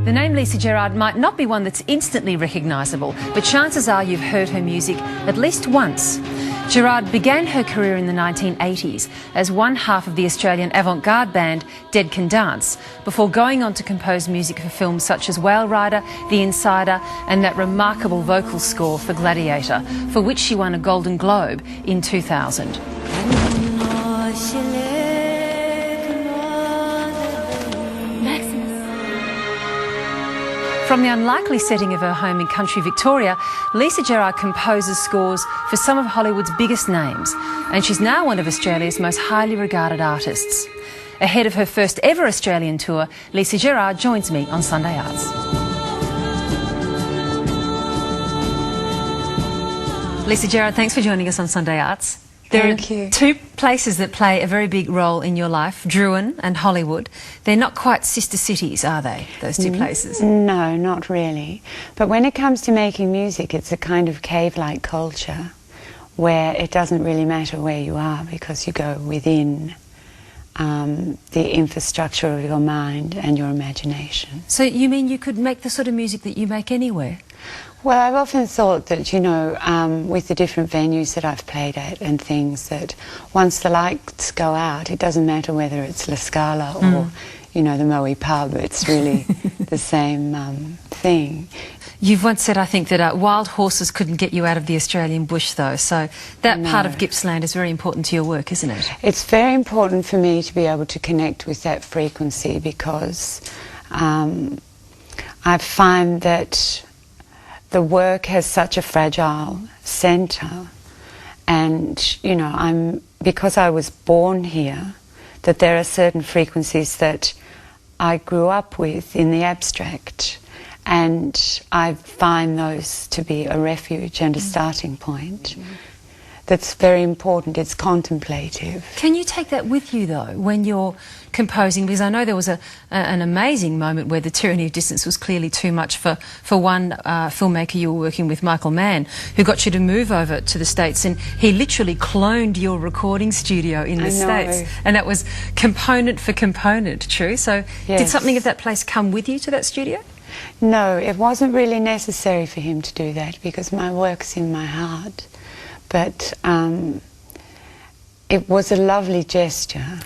The name Lisa Gerrard might not be one that's instantly recognisable, but chances are you've heard her music at least once. Gerrard began her career in the 1980s as one half of the Australian avant-garde band Dead Can Dance, before going on to compose music for films such as Whale Rider, The Insider and that remarkable vocal score for Gladiator, for which she won a Golden Globe in 2000. From the unlikely setting of her home in country Victoria, Lisa Gerrard composes scores for some of Hollywood's biggest names, and she's now one of Australia's most highly regarded artists. Ahead of her first ever Australian tour, Lisa Gerrard joins me on Sunday Arts. Lisa Gerrard, thanks for joining us on Sunday Arts. Thank you. Two places that play a very big role in your life, Drouin and Hollywood. They're not quite sister cities, are they, those two places? No, not really. But when it comes to making music, it's a kind of cave-like culture where it doesn't really matter where you are because you go within the infrastructure of your mind and your imagination. So you mean you could make the sort of music that you make anywhere? Well, I've often thought that, you know, with the different venues that I've played at and things, that once the lights go out, it doesn't matter whether it's La Scala or, you know, the Moe pub, it's really the same thing. You've once said, I think, that wild horses couldn't get you out of the Australian bush, though, so that part of Gippsland is very important to your work, isn't it? It's very important for me to be able to connect with that frequency because I find that the work has such a fragile centre, and you know, because I was born here, that there are certain frequencies that I grew up with in the abstract, and I find those to be a refuge and a starting point. That's very important. It's contemplative. Can you take that with you, though, when you're composing? Because I know there was an amazing moment where The Tyranny of Distance was clearly too much for one filmmaker you were working with, Michael Mann, who got you to move over to the States, and he literally cloned your recording studio in the States. And that was component for component, true? So did something of that place come with you to that studio? No, it wasn't really necessary for him to do that because my work's in my heart. But it was a lovely gesture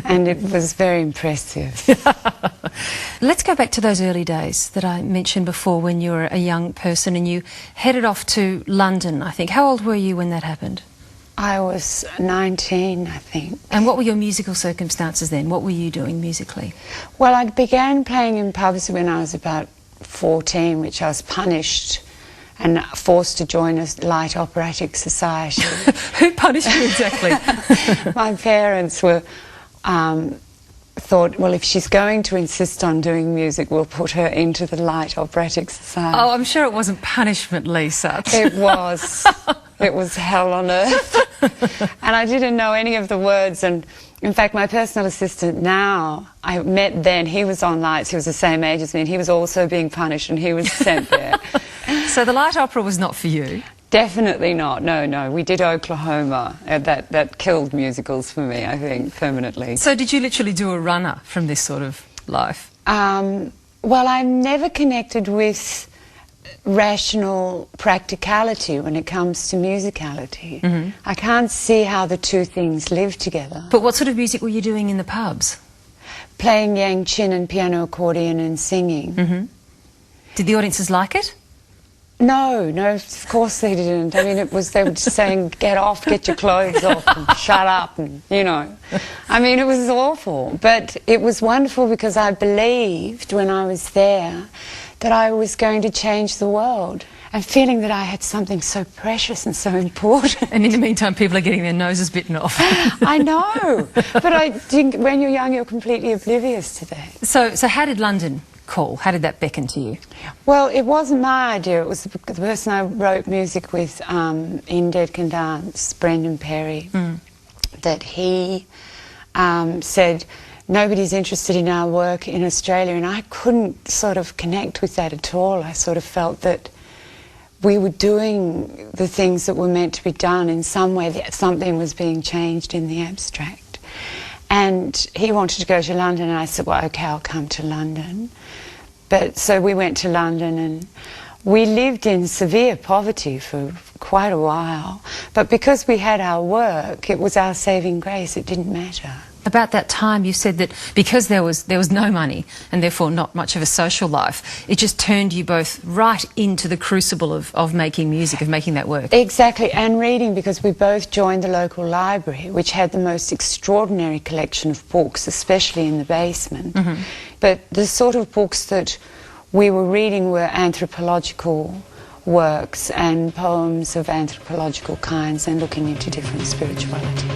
and it was very impressive. Let's go back to those early days that I mentioned before when you were a young person and you headed off to London, I think. How old were you when that happened? I was 19, I think. And what were your musical circumstances then? What were you doing musically? Well, I began playing in pubs when I was about 14, which I was punished and forced to join a light operatic society. Who punished you exactly? My parents were thought, well, if she's going to insist on doing music, we'll put her into the light operatic society. Oh, I'm sure it wasn't punishment, Lisa. It was. It was hell on earth. And I didn't know any of the words, and in fact my personal assistant now, I met then, he was on lights, he was the same age as me, and he was also being punished and he was sent there. So the light opera was not for you? Definitely not, no. We did Oklahoma, that killed musicals for me, I think, permanently. So did you literally do a runner from this sort of life? Well, I'm never connected with rational practicality when it comes to musicality. I can't see how the two things live together. But what sort of music were you doing in the pubs? Playing Yang Chin and piano accordion and singing. Did the audiences like it? No, of course they didn't. I mean, they were just saying, get off, get your clothes off, and shut up, and, you know. I mean, it was awful. But it was wonderful because I believed when I was there that I was going to change the world. And feeling that I had something so precious and so important. And in the meantime, people are getting their noses bitten off. I know. But I think when you're young, you're completely oblivious to that. So how did London call? How did that beckon to you? Well, it wasn't my idea. It was the person I wrote music with in Dead Can Dance, Brendan Perry, that he said, nobody's interested in our work in Australia, and I couldn't sort of connect with that at all. I sort of felt that we were doing the things that were meant to be done in some way, that something was being changed in the abstract. And he wanted to go to London, and I said, well, okay, I'll come to London. But so we went to London, and we lived in severe poverty for quite a while. But because we had our work, it was our saving grace. It didn't matter. About that time, you said that because there was no money and therefore not much of a social life, it just turned you both right into the crucible of making music, of making that work. Exactly, and reading, because we both joined the local library, which had the most extraordinary collection of books, especially in the basement. Mm-hmm. But the sort of books that we were reading were anthropological works and poems of anthropological kinds and looking into different spirituality.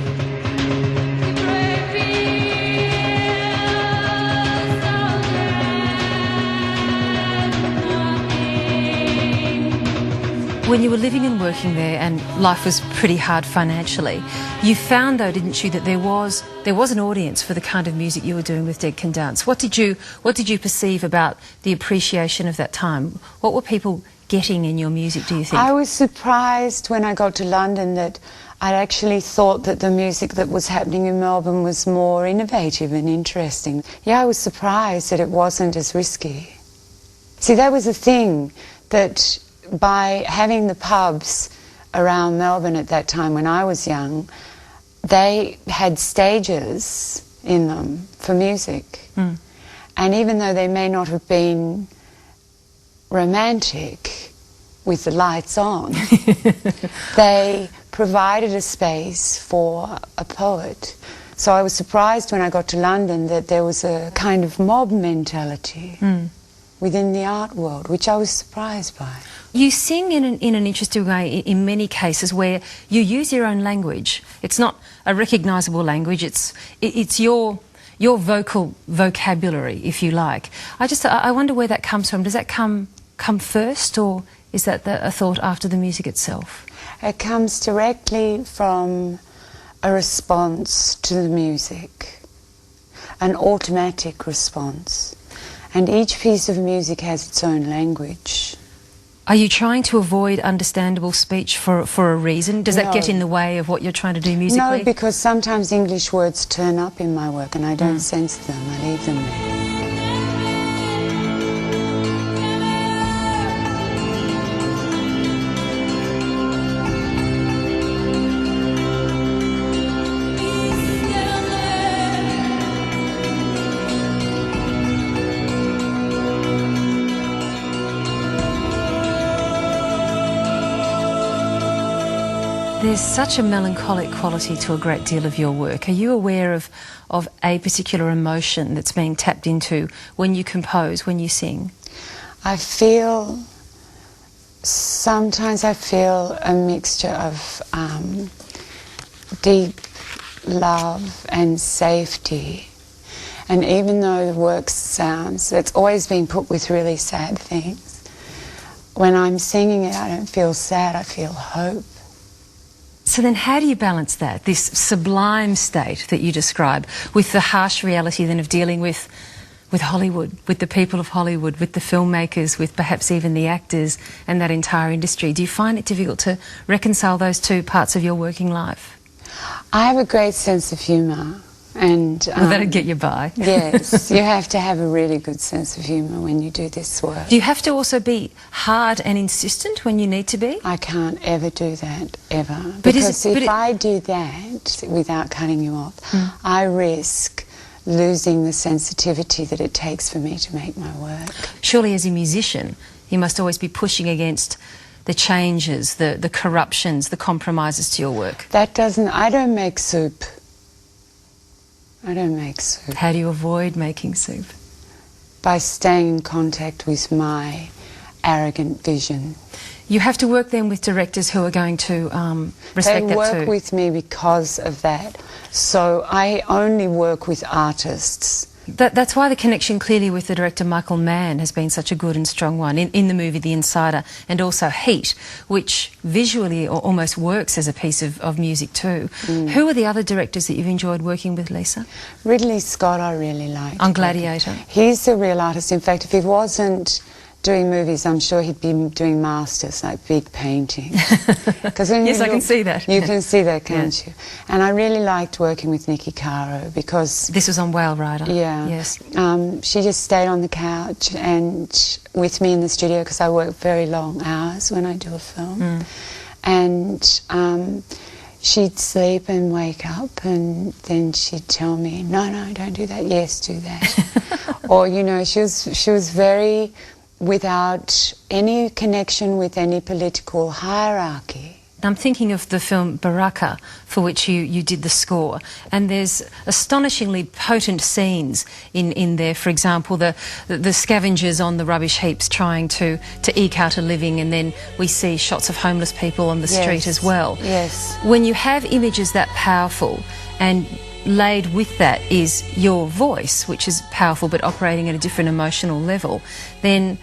When you were living and working there and life was pretty hard financially, you found though, didn't you, that there was an audience for the kind of music you were doing with Dead Can Dance. What did you perceive about the appreciation of that time? What were people getting in your music, do you think? I was surprised when I got to London that I'd actually thought that the music that was happening in Melbourne was more innovative and interesting. Yeah, I was surprised that it wasn't as risky. See, that was the thing, that by having the pubs around Melbourne at that time when I was young, they had stages in them for music. Mm. And even though they may not have been romantic with the lights on, they provided a space for a poet. So I was surprised when I got to London that there was a kind of mob mentality within the art world, which I was surprised by. You sing in an interesting way in many cases where you use your own language. It's not a recognisable language, it's your vocal vocabulary, if you like. I wonder where that comes from. Does that come first, or is that a thought after the music itself? It comes directly from a response to the music, an automatic response. And each piece of music has its own language. Are you trying to avoid understandable speech for a reason? Does that get in the way of what you're trying to do musically? No, because sometimes English words turn up in my work and I don't sense them, I leave them there. There's such a melancholic quality to a great deal of your work. Are you aware of a particular emotion that's being tapped into when you compose, when you sing? Sometimes I feel a mixture of deep love and safety. And even though the work it's always been put with really sad things, when I'm singing it, I don't feel sad, I feel hope. So then how do you balance that, this sublime state that you describe, with the harsh reality then of dealing with Hollywood, with the people of Hollywood, with the filmmakers, with perhaps even the actors and that entire industry? Do you find it difficult to reconcile those two parts of your working life? I have a great sense of humour. And well, that'd get you by. Yes, you have to have a really good sense of humour when you do this work. Do you have to also be hard and insistent when you need to be? I can't ever do that, ever. Because if I do that, without cutting you off, I risk losing the sensitivity that it takes for me to make my work. Surely as a musician, you must always be pushing against the changes, the corruptions, the compromises to your work. I don't make soup. I don't make soup. How do you avoid making soup? By staying in contact with my arrogant vision. You have to work then with directors who are going to respect that too. They work with me because of that. So I only work with artists. That's why the connection clearly with the director Michael Mann has been such a good and strong one in the movie The Insider, and also Heat, which visually almost works as a piece of music too. Who are the other directors that you've enjoyed working with, Lisa? Ridley Scott I really liked. On Gladiator? He's a real artist. In fact, if he wasn't doing movies, I'm sure he'd be doing masters, like big paintings. Yes, I can see that. You can see that, can't you? And I really liked working with Nikki Caro because... This was on Whale Rider. Yeah. Yes. She just stayed on the couch and with me in the studio, because I work very long hours when I do a film. And she'd sleep and wake up, and then she'd tell me, no, don't do that. Yes, do that. Or, you know, she was very... without any connection with any political hierarchy. I'm thinking of the film Baraka, for which you did the score, and there's astonishingly potent scenes in there. For example, the scavengers on the rubbish heaps trying to eke out a living, and then we see shots of homeless people on the street as well. Yes. When you have images that powerful, and laid with that is your voice, which is powerful but operating at a different emotional level, then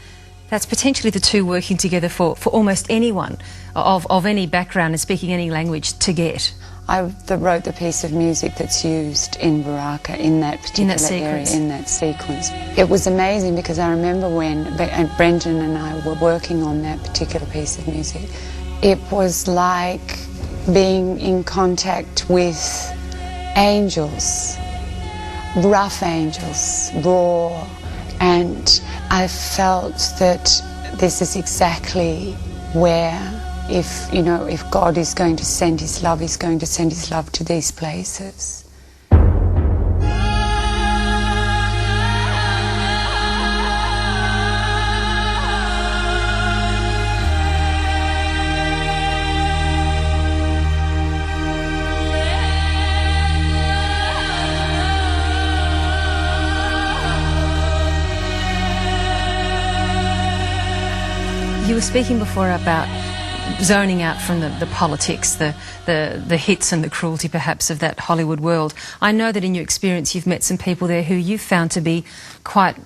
that's potentially the two working together for almost anyone of any background and speaking any language to get. I wrote the piece of music that's used in Baraka in that particular area, in that sequence. It was amazing because I remember when Brendan and I were working on that particular piece of music, it was like being in contact with angels, rough angels, raw, and I felt that this is exactly where, if God is going to send His love, He's going to send His love to these places. You were speaking before about zoning out from the politics, the hits and the cruelty perhaps of that Hollywood world. I know that in your experience you've met some people there who you've found to be quite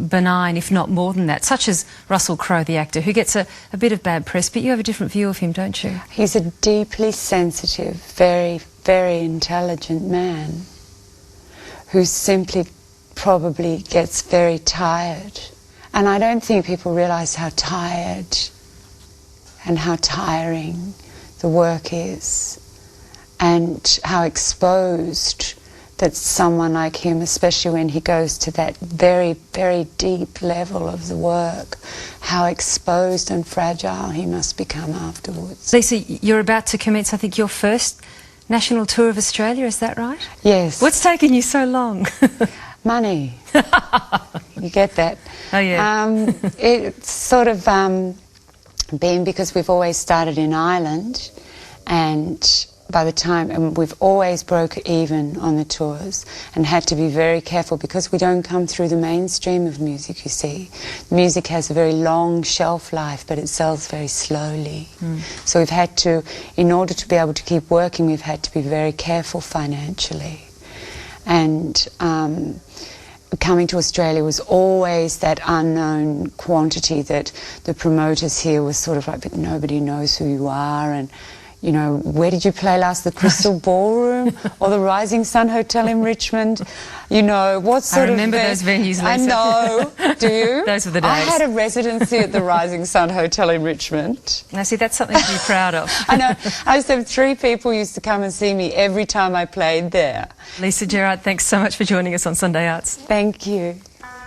benign, if not more than that, such as Russell Crowe, the actor, who gets a bit of bad press, but you have a different view of him, don't you? He's a deeply sensitive, very, very intelligent man who simply probably gets very tired. And I don't think people realise how tired and how tiring the work is, and how exposed that someone like him, especially when he goes to that very, very deep level of the work, how exposed and fragile he must become afterwards. Lisa, you're about to commence, I think, your first national tour of Australia, is that right? Yes. What's taken you so long? Money. You get that? Oh, yeah. It's sort of been because we've always started in Ireland, and by the time, and we've always broke even on the tours and had to be very careful because we don't come through the mainstream of music, you see. Music has a very long shelf life, but it sells very slowly. So we've had to, in order to be able to keep working, we've had to be very careful financially. And coming to Australia was always that unknown quantity that the promoters here were sort of like, but nobody knows who you are, and you know, where did you play last? The Crystal Ballroom or the Rising Sun Hotel in Richmond? You know, what sort of... I remember those venues, Lisa. I know. Do you? Those were the days. I had a residency at the Rising Sun Hotel in Richmond. Now, see, that's something to be proud of. I know. I used to have 3 people used to come and see me every time I played there. Lisa Gerrard, thanks so much for joining us on Sunday Arts. Thank you.